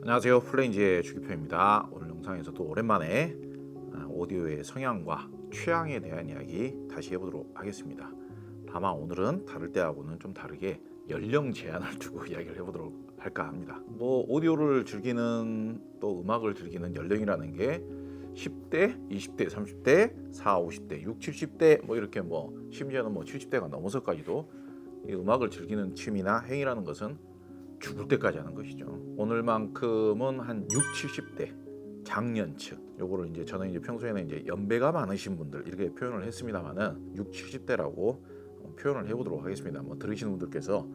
안녕하세요. 플레인즈의 주기표입니다. 오늘 영상에서도 오랜만에 오디오의 성향과 취향에 대한 이야기 다시 해보도록 하겠습니다. 다만 오늘은 다를 때하고는 좀 다르게 연령 제한을 두고 이야기를 해보도록 할까 합니다. 오디오를 즐기는 또 음악을 즐기는 연령이라는 게 10대, 20대, 30대, 40, 50대, 60, 70대 이렇게 심지어는 70대가 넘어서까지도 이 음악을 즐기는 취미나 행위라는 것은 죽을 때까지 하는 것이죠. 오늘만큼은 한 60, 70대 장년층. 요거를 이제 저는 이제 평소에는 이제 연배가 많으신 분들 이렇게 표현을 했습니다만은 60, 70대라고 표현을 해보도록 하겠습니다. 들으시는 분들께서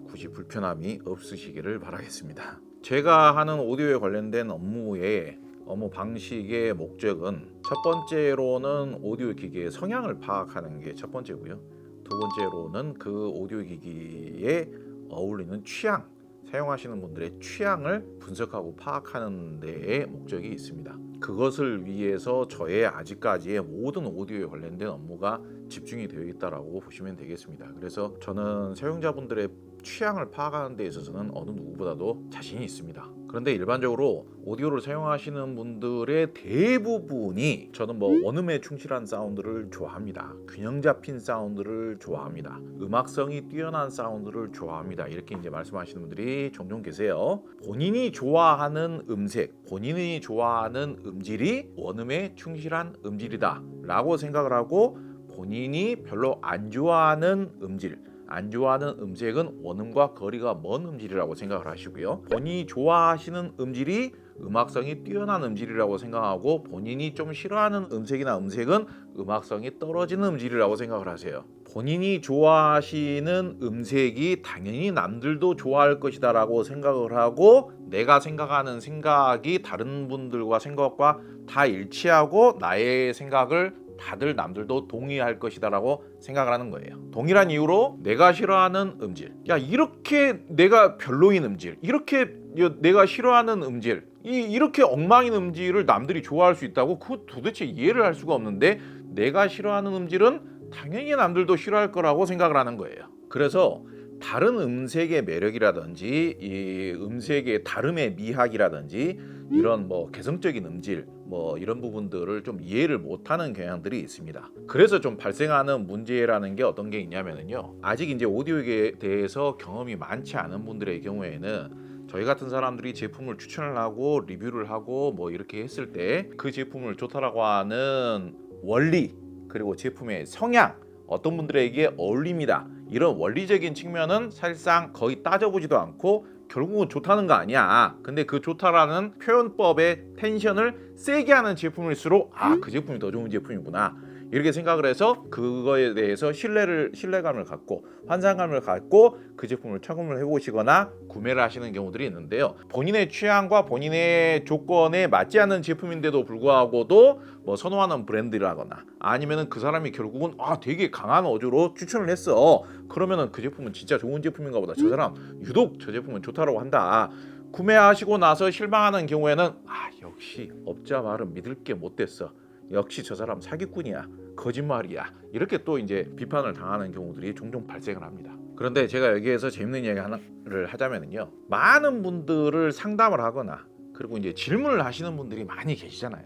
굳이 불편함이 없으시기를 바라겠습니다. 제가 하는 오디오에 관련된 업무 방식의 목적은 첫 번째로는 오디오 기기의 성향을 파악하는 게 첫 번째고요. 두 번째로는 그 오디오 기기에 어울리는 취향, 사용하시는 분들의 취향을 분석하고 파악하는 데에 목적이 있습니다. 그것을 위해서 저의 아직까지의 모든 오디오에 관련된 업무가 집중이 되어 있다라고 보시면 되겠습니다. 그래서 저는 사용자분들의 취향을 파악하는 데 있어서는 어느 누구보다도 자신이 있습니다. 그런데 일반적으로 오디오를 사용하시는 분들의 대부분이 저는 원음에 충실한 사운드를 좋아합니다. 균형 잡힌 사운드를 좋아합니다. 음악성이 뛰어난 사운드를 좋아합니다. 이렇게 이제 말씀하시는 분들이 종종 계세요. 본인이 좋아하는 음색, 본인이 좋아하는 음질이 원음에 충실한 음질이다 라고 생각을 하고, 본인이 별로 안 좋아하는 음질, 안 좋아하는 음색은 원음과 거리가 먼 음질이라고 생각을 하시고요. 본인이 좋아하시는 음질이 음악성이 뛰어난 음질이라고 생각하고, 본인이 좀 싫어하는 음색이나 음색은 음악성이 떨어지는 음질이라고 생각을 하세요. 본인이 좋아하시는 음색이 당연히 남들도 좋아할 것이다 라고 생각을 하고, 내가 생각하는 생각이 다른 분들과 생각과 다 일치하고 나의 생각을 다들 남들도 동의할 것이다 라고 생각을 하는 거예요. 동일한 이유로 내가 싫어하는 음질, 이렇게 내가 별로인 음질, 이렇게 내가 싫어하는 음질, 이렇게 엉망인 음질을 남들이 좋아할 수 있다고? 그거 도대체 이해를 할 수가 없는데, 내가 싫어하는 음질은 당연히 남들도 싫어할 거라고 생각을 하는 거예요. 그래서 다른 음색의 매력이라든지 이 음색의 다름의 미학이라든지 이런 개성적인 음질 이런 부분들을 좀 이해를 못하는 경향들이 있습니다. 그래서 좀 발생하는 문제라는 게 어떤 게 있냐면요, 아직 이제 오디오에 대해서 경험이 많지 않은 분들의 경우에는 저희 같은 사람들이 제품을 추천을 하고 리뷰를 하고 이렇게 했을 때 그 제품을 좋다라고 하는 원리, 그리고 제품의 성향, 어떤 분들에게 어울립니다, 이런 원리적인 측면은 사실상 거의 따져보지도 않고 결국은 좋다는 거 아니야. 근데 그 좋다라는 표현법의 텐션을 세게 하는 제품일수록 그 제품이 더 좋은 제품이구나, 이렇게 생각을 해서 그거에 대해서 신뢰감을 갖고 환상감을 갖고 그 제품을 착용을 해보시거나 구매를 하시는 경우들이 있는데요. 본인의 취향과 본인의 조건에 맞지 않는 제품인데도 불구하고도 선호하는 브랜드라거나 아니면은 그 사람이 결국은 되게 강한 어조로 추천을 했어. 그러면은 그 제품은 진짜 좋은 제품인가 보다, 저 사람 유독 저 제품은 좋다라고 한다. 구매하시고 나서 실망하는 경우에는 역시 업자 말은 믿을 게 못 됐어, 역시 저 사람 사기꾼이야, 거짓말이야, 이렇게 또 이제 비판을 당하는 경우들이 종종 발생을 합니다. 그런데 제가 여기에서 재밌는 이야기 하나를 하자면요, 많은 분들을 상담을 하거나 그리고 이제 질문을 하시는 분들이 많이 계시잖아요.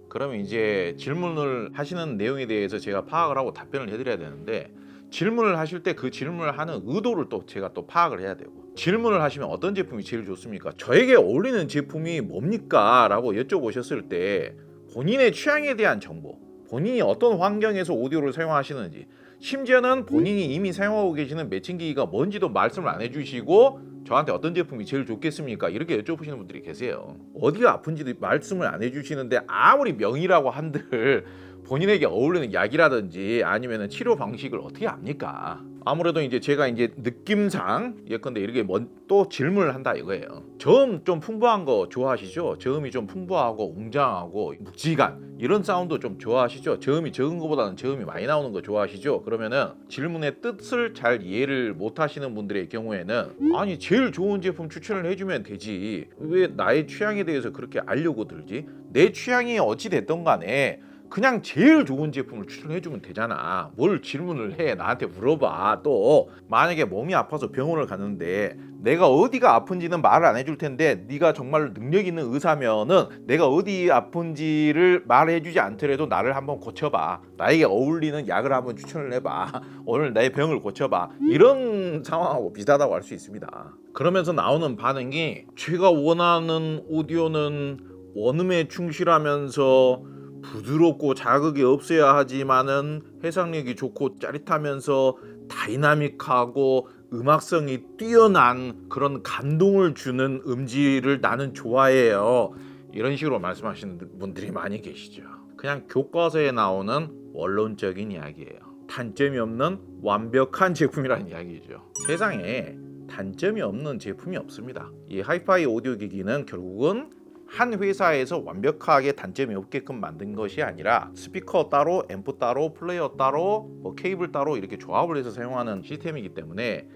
그러면 이제 질문을 하시는 내용에 대해서 제가 파악을 하고 답변을 해드려야 되는데, 질문을 하실 때 그 질문을 하는 의도를 또 제가 또 파악을 해야 되고, 질문을 하시면 어떤 제품이 제일 좋습니까? 저에게 어울리는 제품이 뭡니까? 라고 여쭤보셨을 때 본인의 취향에 대한 정보, 본인이 어떤 환경에서 오디오를 사용하시는지, 심지어는 본인이 이미 사용하고 계시는 매칭기기가 뭔지도 말씀을 안 해주시고 저한테 어떤 제품이 제일 좋겠습니까? 이렇게 여쭤보시는 분들이 계세요. 어디가 아픈지도 말씀을 안 해주시는데 아무리 명의라고 한들 본인에게 어울리는 약이라든지 아니면 치료 방식을 어떻게 압니까? 아무래도 이제 제가 이제 느낌상 예컨대 이렇게 또 질문을 한다 이거예요. 저음 좀 풍부한 거 좋아하시죠? 저음이 좀 풍부하고 웅장하고 묵직한 이런 사운드 좀 좋아하시죠? 저음이 적은 것보다는 저음이 많이 나오는 거 좋아하시죠? 그러면은 질문의 뜻을 잘 이해를 못 하시는 분들의 경우에는 아니 제일 좋은 제품 추천을 해주면 되지, 왜 나의 취향에 대해서 그렇게 알려고 들지? 내 취향이 어찌 됐던 간에 그냥 제일 좋은 제품을 추천해주면 되잖아. 뭘 질문을 해, 나한테 물어봐. 또 만약에 몸이 아파서 병원을 갔는데 내가 어디가 아픈지는 말을 안 해줄 텐데 네가 정말 능력 있는 의사면은 내가 어디 아픈지를 말해주지 않더라도 나를 한번 고쳐봐. 나에게 어울리는 약을 한번 추천을 해봐. 오늘 내 병을 고쳐봐. 이런 상황하고 비슷하다고 할 수 있습니다. 그러면서 나오는 반응이 제가 원하는 오디오는 원음에 충실하면서 부드럽고 자극이 없어야 하지만은 해상력이 좋고 짜릿하면서 다이나믹하고 음악성이 뛰어난 그런 감동을 주는 음질을 나는 좋아해요. 이런 식으로 말씀하시는 분들이 많이 계시죠. 그냥 교과서에 나오는 원론적인 이야기예요. 단점이 없는 완벽한 제품이라는 이야기죠. 세상에 단점이 없는 제품이 없습니다. 이 하이파이 오디오 기기는 결국은 한 회사에서 완벽하게 단점이 없게끔 만든 것이 아니라 스피커 따로, 앰프 따로, 플레이어 따로, 케이블 따로 이렇게 조합을 해서 사용하는 시스템이기 때문에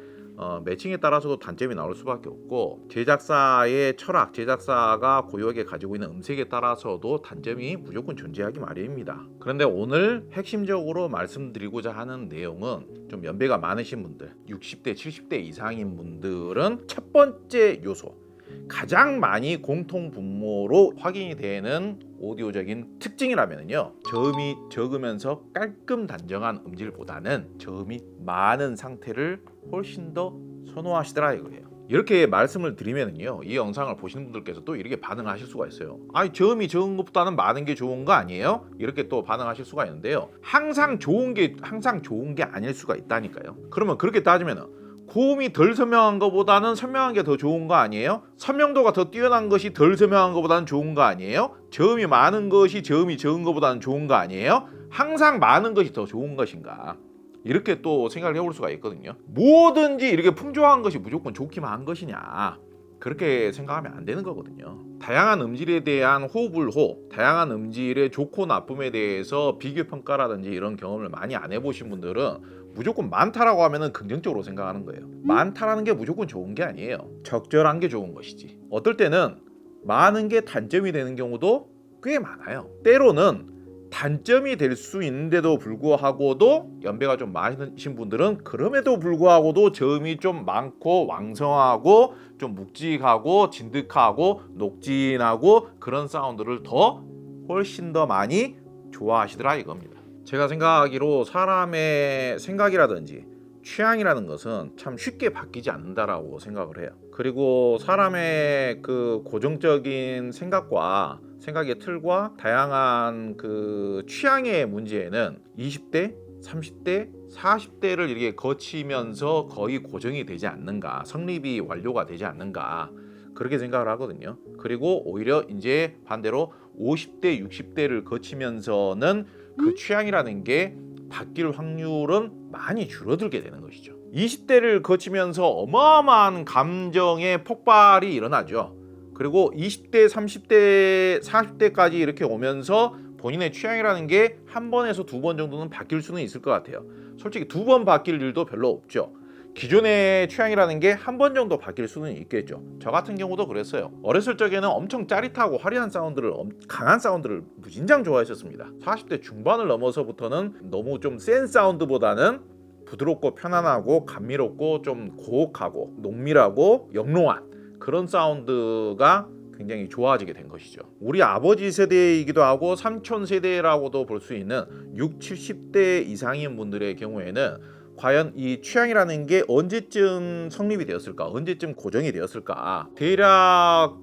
매칭에 따라서도 단점이 나올 수밖에 없고 제작사의 철학, 제작사가 고유하게 가지고 있는 음색에 따라서도 단점이 무조건 존재하기 마련입니다. 그런데 오늘 핵심적으로 말씀드리고자 하는 내용은 좀 연배가 많으신 분들, 60대, 70대 이상인 분들은 첫 번째 요소, 가장 많이 공통 분모로 확인이 되는 오디오적인 특징이라면요, 저음이 적으면서 깔끔 단정한 음질보다는 저음이 많은 상태를 훨씬 더 선호하시더라 이거예요. 이렇게 말씀을 드리면은요, 이 영상을 보시는 분들께서 또 이렇게 반응하실 수가 있어요. 아니, 저음이 적은 것보다는 많은 게 좋은 거 아니에요? 이렇게 또 반응하실 수가 있는데요, 항상 좋은 게 아닐 수가 있다니까요. 그러면 그렇게 따지면은 고음이 덜 선명한 것보다는 선명한 게 더 좋은 거 아니에요? 선명도가 더 뛰어난 것이 덜 선명한 것보다는 좋은 거 아니에요? 저음이 많은 것이 저음이 적은 것보다는 좋은 거 아니에요? 항상 많은 것이 더 좋은 것인가? 이렇게 또 생각을 해볼 수가 있거든요. 뭐든지 이렇게 풍조한 것이 무조건 좋기만 한 것이냐? 그렇게 생각하면 안 되는 거거든요. 다양한 음질에 대한 호불호, 다양한 음질의 좋고 나쁨에 대해서 비교 평가라든지 이런 경험을 많이 안 해보신 분들은 무조건 많다라고 하면은 긍정적으로 생각하는 거예요. 많다라는 게 무조건 좋은 게 아니에요. 적절한 게 좋은 것이지. 어떨 때는 많은 게 단점이 되는 경우도 꽤 많아요. 때로는 단점이 될 수 있는데도 불구하고도 연배가 좀 많으신 분들은 그럼에도 불구하고도 저음이 좀 많고 왕성하고 좀 묵직하고 진득하고 녹진하고 그런 사운드를 훨씬 더 많이 좋아하시더라 이겁니다. 제가 생각하기로 사람의 생각이라든지 취향이라는 것은 참 쉽게 바뀌지 않는다라고 생각을 해요. 그리고 사람의 그 고정적인 생각의 틀과 다양한 그 취향의 문제에는 20대, 30대, 40대를 이렇게 거치면서 거의 고정이 되지 않는가, 성립이 완료가 되지 않는가, 그렇게 생각을 하거든요. 그리고 오히려 이제 반대로 50대, 60대를 거치면서는 그 취향이라는 게 바뀔 확률은 많이 줄어들게 되는 것이죠. 20대를 거치면서 어마어마한 감정의 폭발이 일어나죠. 그리고 20대, 30대, 40대까지 이렇게 오면서 본인의 취향이라는 게 한 번에서 두 번 정도는 바뀔 수는 있을 것 같아요. 솔직히 두 번 바뀔 일도 별로 없죠. 기존의 취향이라는 게 한 번 정도 바뀔 수는 있겠죠. 저 같은 경우도 그랬어요. 어렸을 적에는 엄청 짜릿하고 화려한 사운드를, 강한 사운드를 무진장 좋아했었습니다. 40대 중반을 넘어서부터는 너무 좀 센 사운드보다는 부드럽고 편안하고 감미롭고 좀 고혹하고 농밀하고 영롱한 그런 사운드가 굉장히 좋아지게 된 것이죠. 우리 아버지 세대이기도 하고 삼촌 세대라고도 볼 수 있는 60, 70대 이상인 분들의 경우에는 과연 이 취향이라는 게 언제쯤 성립이 되었을까? 언제쯤 고정이 되었을까? 대략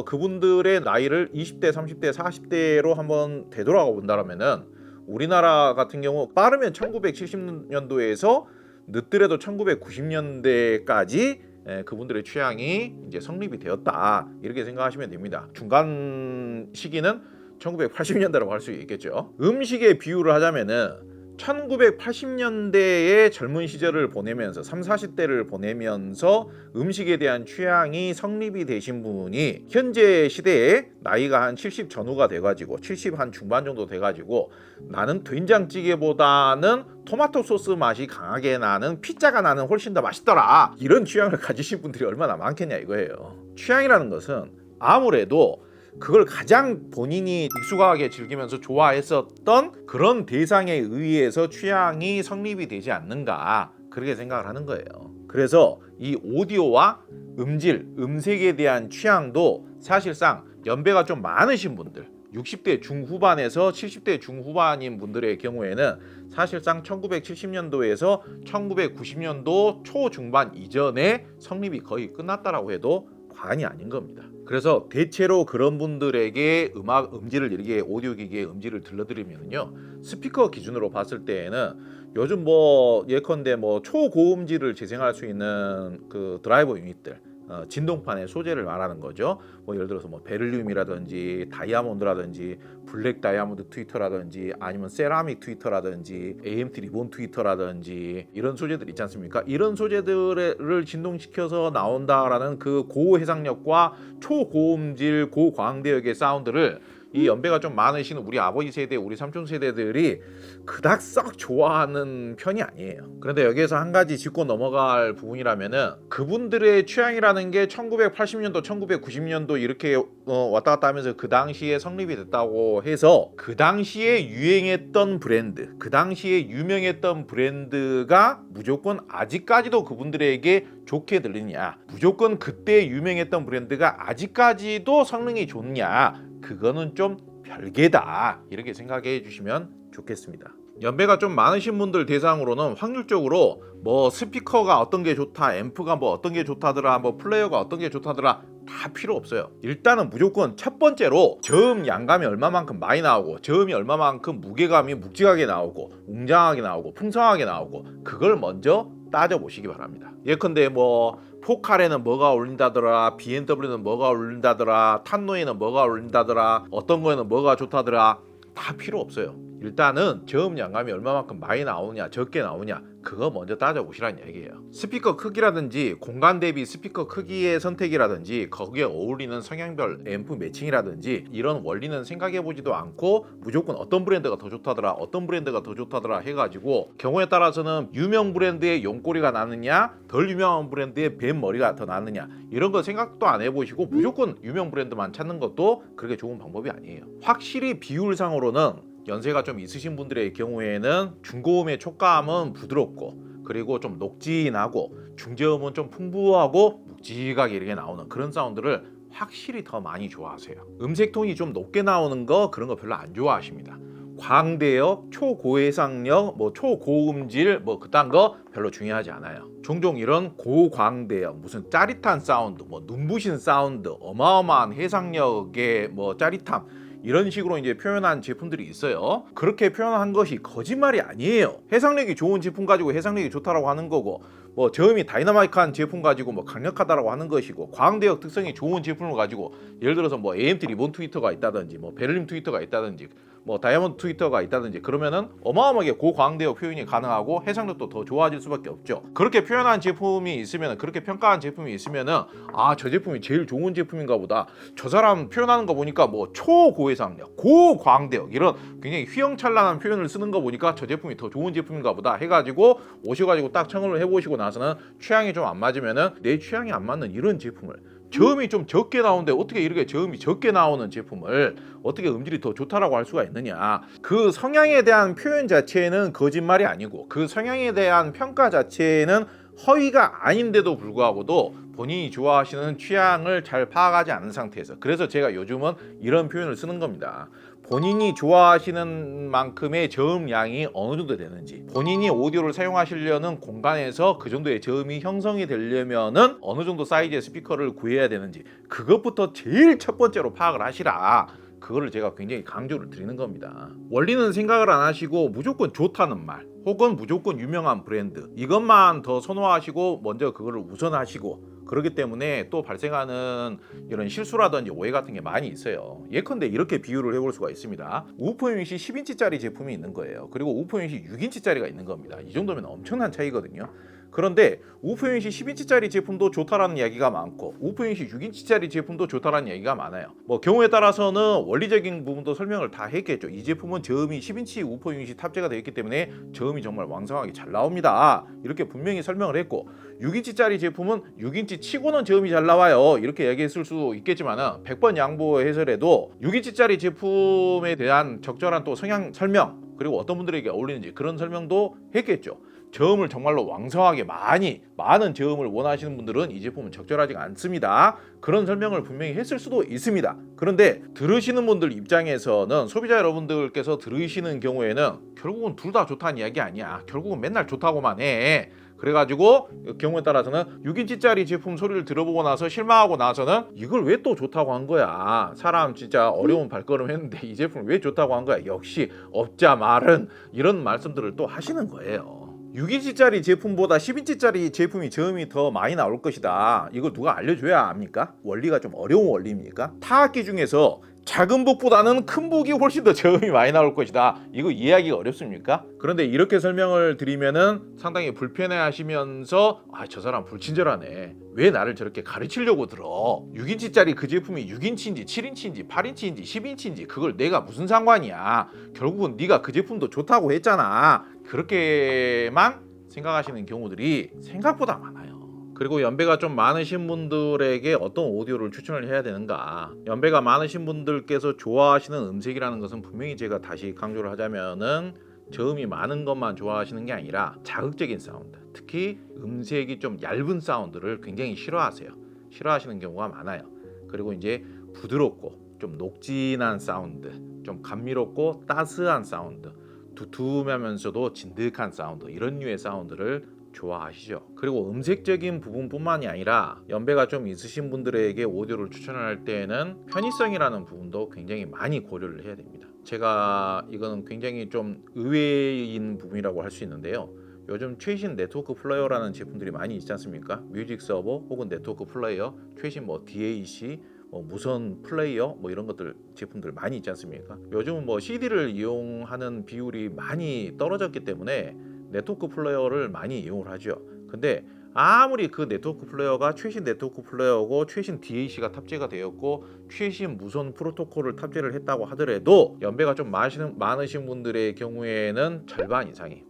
그분들의 나이를 20대, 30대, 40대로 한번 되돌아가 본다면은 우리나라 같은 경우 빠르면 1970년도에서 늦더라도 1990년대까지 그분들의 취향이 이제 성립이 되었다, 이렇게 생각하시면 됩니다. 중간 시기는 1980년대라고 할 수 있겠죠. 음식의 비유를 하자면은 1980년대의 젊은 시절을 보내면서 30, 40대를 보내면서 음식에 대한 취향이 성립이 되신 분이 현재 시대에 나이가 한 70 전후가 돼가지고 70 한 중반 정도 돼가지고 나는 된장찌개보다는 토마토 소스 맛이 강하게 나는 피자가 나는 훨씬 더 맛있더라, 이런 취향을 가지신 분들이 얼마나 많겠냐 이거예요. 취향이라는 것은 아무래도 그걸 가장 본인이 익숙하게 즐기면서 좋아했었던 그런 대상에 의해서 취향이 성립이 되지 않는가, 그렇게 생각을 하는 거예요. 그래서 이 오디오와 음질, 음색에 대한 취향도 사실상 연배가 좀 많으신 분들, 60대 중후반에서 70대 중후반인 분들의 경우에는 사실상 1970년도에서 1990년도 초중반 이전에 성립이 거의 끝났다라고 해도 과언이 아닌 겁니다. 그래서 대체로 그런 분들에게 음질을 이렇게 오디오 기기의 음질을 들려드리면요, 스피커 기준으로 봤을 때에는 요즘 뭐 예컨대 뭐 초고음질을 재생할 수 있는 그 드라이버 유닛들, 진동판의 소재를 말하는 거죠. 뭐 예를 들어서 뭐 베릴륨이라든지 다이아몬드라든지 블랙 다이아몬드 트위터라든지 아니면 세라믹 트위터라든지 AMT 리본 트위터라든지 이런 소재들 있지 않습니까? 이런 소재들을 진동시켜서 나온다라는 그 고해상력과 초고음질 고광대역의 사운드를 이 연배가 좀 많으신 우리 아버지 세대, 우리 삼촌 세대들이 그닥 썩 좋아하는 편이 아니에요. 그런데 여기에서 한 가지 짚고 넘어갈 부분이라면은, 그분들의 취향이라는 게 1980년도, 1990년도 이렇게 왔다 갔다 하면서 그 당시에 성립이 됐다고 해서 그 당시에 유행했던 브랜드, 그 당시에 유명했던 브랜드가 무조건 아직까지도 그분들에게 좋게 들리냐, 무조건 그때 유명했던 브랜드가 아직까지도 성능이 좋냐, 그거는 좀 별개다, 이렇게 생각해 주시면 좋겠습니다. 연배가 좀 많으신 분들 대상으로는 확률적으로 뭐 스피커가 어떤 게 좋다, 앰프가 뭐 어떤 게 좋다더라, 뭐 플레이어가 어떤 게 좋다더라 다 필요 없어요. 일단은 무조건 첫 번째로 저음 양감이 얼마만큼 많이 나오고, 저음이 얼마만큼 무게감이 묵직하게 나오고, 웅장하게 나오고, 풍성하게 나오고, 그걸 먼저 따져보시기 바랍니다. 예컨대 뭐 포칼에는 뭐가 어울린다더라, BMW는 뭐가 어울린다더라, 탄노에는 뭐가 어울린다더라, 어떤 거에는 뭐가 좋다더라, 다 필요 없어요. 일단은 저음 양감이 얼마만큼 많이 나오냐, 적게 나오냐, 그거 먼저 따져보시라는 얘기예요. 스피커 크기라든지 공간 대비 스피커 크기의 선택이라든지 거기에 어울리는 성향별 앰프 매칭이라든지 이런 원리는 생각해보지도 않고 무조건 어떤 브랜드가 더 좋다더라, 어떤 브랜드가 더 좋다더라 해가지고 경우에 따라서는 유명 브랜드의 용꼬리가 나느냐, 덜 유명한 브랜드의 뱀 머리가 더 나느냐, 이런 거 생각도 안 해보시고 무조건 유명 브랜드만 찾는 것도 그렇게 좋은 방법이 아니에요. 확실히 비율상으로는 연세가 좀 있으신 분들의 경우에는 중고음의 촉감은 부드럽고, 그리고 좀 녹진하고, 중저음은 좀 풍부하고 묵직하게 이렇게 나오는 그런 사운드를 확실히 더 많이 좋아하세요. 음색 톤이 좀 높게 나오는 거, 그런 거 별로 안 좋아하십니다. 광대역, 초고해상력, 뭐 초고음질, 뭐 그딴 거 별로 중요하지 않아요. 종종 이런 고광대역, 무슨 짜릿한 사운드, 뭐 눈부신 사운드, 어마어마한 해상력의 뭐 짜릿함, 이런 식으로 이제 표현한 제품들이 있어요. 그렇게 표현한 것이 거짓말이 아니에요. 해상력이 좋은 제품 가지고 해상력이 좋다라고 하는 거고, 뭐 저음이 다이나마이크한 제품 가지고 뭐 강력하다라고 하는 것이고, 광대역 특성이 좋은 제품을 가지고 예를 들어서 뭐 AMT 리본 트위터가 있다든지, 뭐 베를린 트위터가 있다든지, 뭐 다이아몬드 트위터가 있다든지, 그러면은 어마어마하게 고광대역 표현이 가능하고 해상력도 더 좋아질 수밖에 없죠. 그렇게 표현한 제품이 있으면, 그렇게 평가한 제품이 있으면은, 아, 저 제품이 제일 좋은 제품인가 보다, 저 사람 표현하는 거 보니까 뭐 초고해상력, 고광대역 이런 굉장히 휘황찬란한 표현을 쓰는 거 보니까 저 제품이 더 좋은 제품인가 보다 해가지고 오셔가지고 딱 청을 해보시고 나서는 취향이 좀 안 맞으면은, 내 취향이 안 맞는 이런 제품을, 저음이 좀 적게 나오는데 어떻게 이렇게 저음이 적게 나오는 제품을 어떻게 음질이 더 좋다라고 할 수가 있느냐, 그 성향에 대한 표현 자체는 거짓말이 아니고, 그 성향에 대한 평가 자체는 허위가 아닌데도 불구하고도 본인이 좋아하시는 취향을 잘 파악하지 않은 상태에서, 그래서 제가 요즘은 이런 표현을 쓰는 겁니다. 본인이 좋아하시는 만큼의 저음량이 어느 정도 되는지, 본인이 오디오를 사용하시려는 공간에서 그 정도의 저음이 형성이 되려면은 어느 정도 사이즈의 스피커를 구해야 되는지, 그것부터 제일 첫 번째로 파악을 하시라, 그거를 제가 굉장히 강조를 드리는 겁니다. 원리는 생각을 안 하시고 무조건 좋다는 말, 혹은 무조건 유명한 브랜드, 이것만 더 선호하시고 먼저 그거를 우선하시고, 그렇기 때문에 또 발생하는 이런 실수라든지 오해 같은 게 많이 있어요. 예컨대 이렇게 비유를 해볼 수가 있습니다. 우퍼 유닛이 10인치짜리 제품이 있는 거예요. 그리고 우퍼 유닛이 6인치짜리가 있는 겁니다. 이 정도면 엄청난 차이거든요. 그런데 우퍼 유닛이 10인치짜리 제품도 좋다라는 이야기가 많고 우퍼 유닛이 6인치짜리 제품도 좋다라는 이야기가 많아요. 뭐 경우에 따라서는 원리적인 부분도 설명을 다 했겠죠. 이 제품은 저음이 10인치 우퍼 유닛이 탑재가 되어 있기 때문에 저음이 정말 왕성하게 잘 나옵니다. 이렇게 분명히 설명을 했고 6인치짜리 제품은 6인치 치고는 저음이 잘 나와요. 이렇게 얘기했을 수도 있겠지만은 100번 양보해서라도 6인치짜리 제품에 대한 적절한 또 성향 설명 그리고 어떤 분들에게 어울리는지 그런 설명도 했겠죠. 저음을 정말로 왕성하게 많은 저음을 원하시는 분들은 이 제품은 적절하지 않습니다. 그런 설명을 분명히 했을 수도 있습니다. 그런데 들으시는 분들 입장에서는 소비자 여러분들께서 들으시는 경우에는 결국은 둘 다 좋다는 이야기 아니야. 결국은 맨날 좋다고만 해. 그래가지고 경우에 따라서는 6인치짜리 제품 소리를 들어보고 나서 실망하고 나서는 이걸 왜 또 좋다고 한 거야. 사람 진짜 어려운 발걸음 했는데 이 제품을 왜 좋다고 한 거야. 역시 업자 말은 이런 말씀들을 또 하시는 거예요. 6인치짜리 제품보다 10인치짜리 제품이 저음이 더 많이 나올 것이다. 이걸 누가 알려줘야 압니까? 원리가 좀 어려운 원리입니까? 타악기 중에서 작은 북보다는 큰 북이 훨씬 더 저음이 많이 나올 것이다. 이거 이해하기가 어렵습니까? 그런데 이렇게 설명을 드리면은 상당히 불편해 하시면서 저 사람 불친절하네. 왜 나를 저렇게 가르치려고 들어? 6인치짜리 그 제품이 6인치인지 7인치인지 8인치인지 10인치인지 그걸 내가 무슨 상관이야. 결국은 네가 그 제품도 좋다고 했잖아. 그렇게만 생각하시는 경우들이 생각보다 많아요. 그리고 연배가 좀 많으신 분들에게 어떤 오디오를 추천을 해야 되는가. 연배가 많으신 분들께서 좋아하시는 음색이라는 것은 분명히 제가 다시 강조를 하자면은 저음이 많은 것만 좋아하시는 게 아니라 자극적인 사운드, 특히 음색이 좀 얇은 사운드를 굉장히 싫어하시는 경우가 많아요. 그리고 이제 부드럽고 좀 녹진한 사운드, 좀 감미롭고 따스한 사운드, 두툼하면서도 진득한 사운드, 이런 류의 사운드를 좋아하시죠. 그리고 음색적인 부분뿐만이 아니라 연배가 좀 있으신 분들에게 오디오를 추천할 때에는 편의성이라는 부분도 굉장히 많이 고려를 해야 됩니다. 제가 이거는 굉장히 좀 의외인 부분이라고 할 수 있는데요. 요즘 최신 네트워크 플레이어라는 제품들이 많이 있지 않습니까? 뮤직 서버 혹은 네트워크 플레이어, 최신 DAC, 무선 플레이어 이런 것들 제품들 많이 있지 않습니까? 요즘은 CD를 이용하는 비율이 많이 떨어졌기 때문에 네트워크 플레이어를 많이 이용을 하죠. 근데 아무리 그 네트워크 플레이어가 최신 네트워크 플레이어고 최신 DAC가 탑재가 되었고 최신 무선 프로토콜을 탑재를 했다고 하더라도 연배가 좀 많으신 분들의 경우에는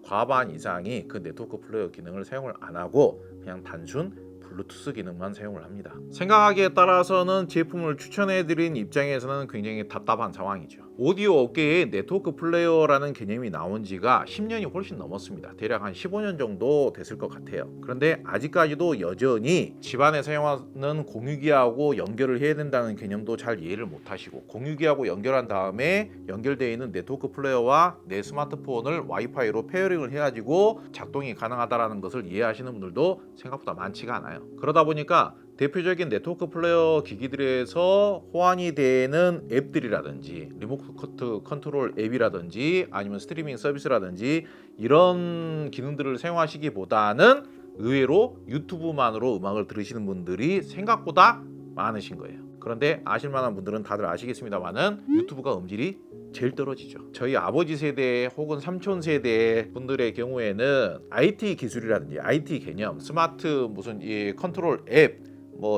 과반 이상이 그 네트워크 플레이어 기능을 사용을 안 하고 그냥 단순 블루투스 기능만 사용을 합니다. 생각하기에 따라서는 제품을 추천해드린 입장에서는 굉장히 답답한 상황이죠. 오디오 업계에 네트워크 플레이어라는 개념이 나온 지가 10년이 훨씬 넘었습니다. 대략 한 15년 정도 됐을 것 같아요. 그런데 아직까지도 여전히 집안에 사용하는 공유기하고 연결을 해야 된다는 개념도 잘 이해를 못하시고, 공유기하고 연결한 다음에 연결되어 있는 네트워크 플레이어와 내 스마트폰을 와이파이로 페어링을 해가지고 작동이 가능하다는 것을 이해하시는 분들도 생각보다 많지가 않아요. 그러다 보니까 대표적인 네트워크 플레이어 기기들에서 호환이 되는 앱들이라든지 리모트 컨트롤 앱이라든지 아니면 스트리밍 서비스라든지 이런 기능들을 사용하시기보다는 의외로 유튜브만으로 음악을 들으시는 분들이 생각보다 많으신 거예요. 그런데 아실만한 분들은 다들 아시겠습니다만은 유튜브가 음질이 제일 떨어지죠. 저희 아버지 세대 혹은 삼촌 세대 분들의 경우에는 IT 기술이라든지 IT 개념, 스마트 무슨 컨트롤 앱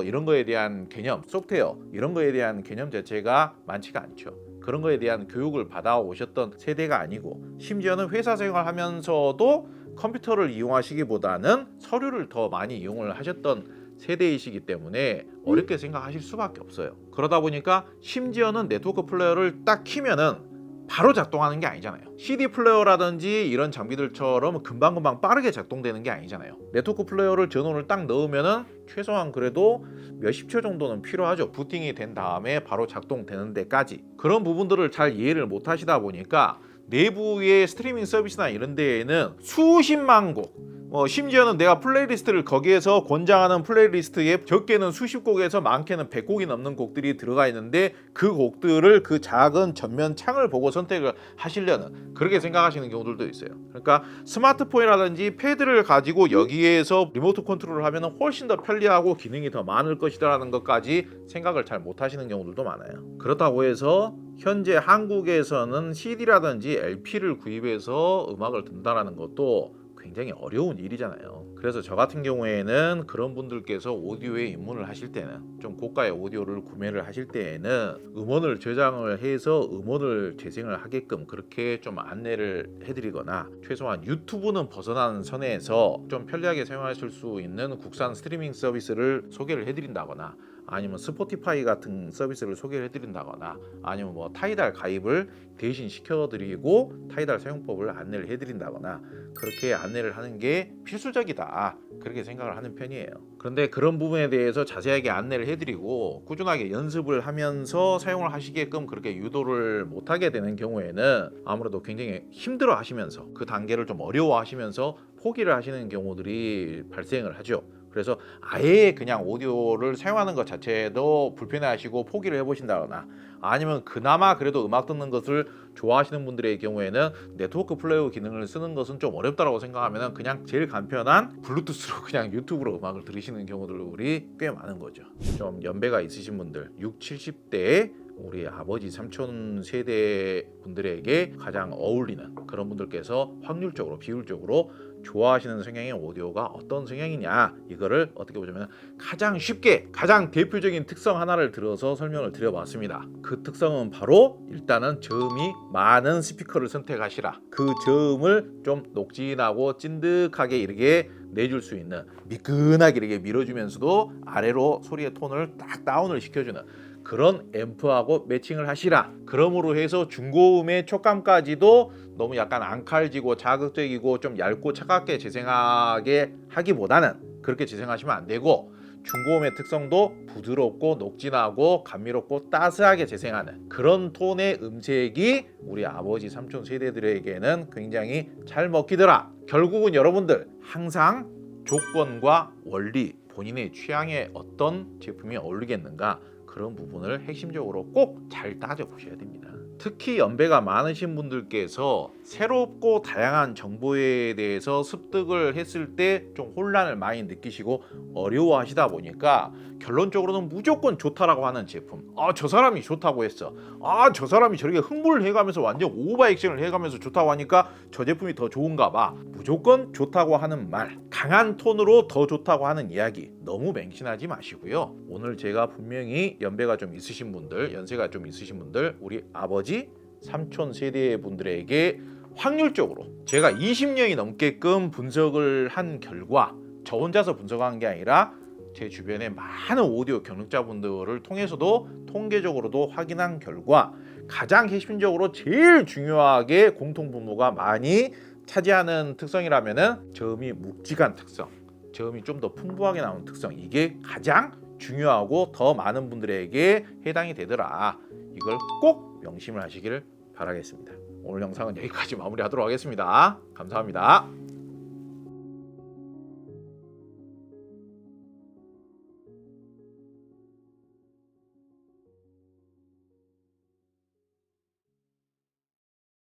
이런 거에 대한 개념, 소프트웨어 이런 거에 대한 개념 자체가 많지가 않죠. 그런 거에 대한 교육을 받아오셨던 세대가 아니고, 심지어는 회사 생활하면서도 컴퓨터를 이용하시기보다는 서류를 더 많이 이용을 하셨던 세대이시기 때문에 어렵게 생각하실 수밖에 없어요. 그러다 보니까 심지어는 네트워크 플레이어를 딱 키면은 바로 작동하는 게 아니잖아요. CD 플레이어라든지 이런 장비들처럼 금방금방 빠르게 작동되는 게 아니잖아요. 네트워크 플레이어를 전원을 딱 넣으면은 최소한 그래도 몇십 초 정도는 필요하죠. 부팅이 된 다음에 바로 작동되는 데까지. 그런 부분들을 잘 이해를 못 하시다 보니까 내부의 스트리밍 서비스나 이런 데에는 수십만 곡, 심지어는 내가 플레이리스트를 거기에서 권장하는 플레이리스트에 적게는 수십 곡에서 많게는 100곡이 넘는 곡들이 들어가 있는데 그 곡들을 그 작은 전면 창을 보고 선택을 하시려는, 그렇게 생각하시는 경우들도 있어요. 그러니까 스마트폰이라든지 패드를 가지고 여기에서 리모트 컨트롤을 하면 훨씬 더 편리하고 기능이 더 많을 것이라는 것까지 생각을 잘 못하시는 경우들도 많아요. 그렇다고 해서 현재 한국에서는 CD라든지 LP를 구입해서 음악을 듣는다는 것도 굉장히 어려운 일이잖아요. 그래서 저 같은 경우에는 그런 분들께서 오디오에 입문을 하실 때는 좀 고가의 오디오를 구매를 하실 때에는 음원을 저장을 해서 음원을 재생을 하게끔 그렇게 좀 안내를 해드리거나 최소한 유튜브는 벗어나는 선에서 좀 편리하게 사용하실 수 있는 국산 스트리밍 서비스를 소개를 해드린다거나 아니면 스포티파이 같은 서비스를 소개를 해드린다거나 아니면 뭐 타이달 가입을 대신 시켜드리고 타이달 사용법을 안내를 해드린다거나 그렇게 안내를 하는 게 필수적이다 그렇게 생각을 하는 편이에요. 그런데 그런 부분에 대해서 자세하게 안내를 해드리고 꾸준하게 연습을 하면서 사용을 하시게끔 그렇게 유도를 못하게 되는 경우에는 아무래도 굉장히 힘들어 하시면서 그 단계를 좀 어려워 하시면서 포기를 하시는 경우들이 발생을 하죠. 그래서 아예 그냥 오디오를 사용하는 것 자체도 불편해하시고 포기를 해보신다거나 아니면 그나마 그래도 음악 듣는 것을 좋아하시는 분들의 경우에는 네트워크 플레이어 기능을 쓰는 것은 좀 어렵다고 생각하면 그냥 제일 간편한 블루투스로 그냥 유튜브로 음악을 들으시는 경우들이 꽤 많은 거죠. 좀 연배가 있으신 분들 6, 70대 우리 아버지 삼촌 세대 분들에게 가장 어울리는 그런 분들께서 확률적으로 비율적으로 좋아하시는 성향의 오디오가 어떤 성향이냐 이거를 어떻게 보자면 가장 쉽게 가장 대표적인 특성 하나를 들어서 설명을 드려봤습니다. 그 특성은 바로 일단은 저음이 많은 스피커를 선택하시라. 그 저음을 좀 녹진하고 찐득하게 이렇게 내줄 수 있는 미끈하게 이렇게 밀어주면서도 아래로 소리의 톤을 딱 다운을 시켜주는 그런 앰프하고 매칭을 하시라. 그러므로 해서 중고음의 촉감까지도 너무 약간 앙칼지고 자극적이고 좀 얇고 차갑게 재생하게 하기보다는 그렇게 재생하시면 안 되고 중고음의 특성도 부드럽고 녹진하고 감미롭고 따스하게 재생하는 그런 톤의 음색이 우리 아버지 삼촌 세대들에게는 굉장히 잘 먹히더라. 결국은 여러분들 항상 조건과 원리 본인의 취향에 어떤 제품이 어울리겠는가 그런 부분을 핵심적으로 꼭 잘 따져보셔야 됩니다. 특히 연배가 많으신 분들께서 새롭고 다양한 정보에 대해서 습득을 했을 때 좀 혼란을 많이 느끼시고 어려워하시다 보니까 결론적으로는 무조건 좋다라고 하는 제품, 저 사람이 좋다고 했어, 저 사람이 저렇게 흥분을 해가면서 완전 오버 액션을 해가면서 좋다고 하니까 저 제품이 더 좋은가 봐, 무조건 좋다고 하는 말, 강한 톤으로 더 좋다고 하는 이야기 너무 맹신하지 마시고요. 오늘 제가 분명히 연배가 좀 있으신 분들, 연세가 좀 있으신 분들, 우리 아버지 삼촌 세대 분들에게 확률적으로 제가 20년이 넘게끔 분석을 한 결과, 저 혼자서 분석한 게 아니라 제 주변에 많은 오디오 경력자분들을 통해서도 통계적으로도 확인한 결과 가장 핵심적으로 제일 중요하게 공통분모가 많이 차지하는 특성이라면은 저음이 묵직한 특성, 저음이 좀 더 풍부하게 나오는 특성, 이게 가장 중요하고 더 많은 분들에게 해당이 되더라. 이걸 꼭 명심을 하시기를 바라겠습니다. 오늘 영상은 여기까지 마무리하도록 하겠습니다. 감사합니다.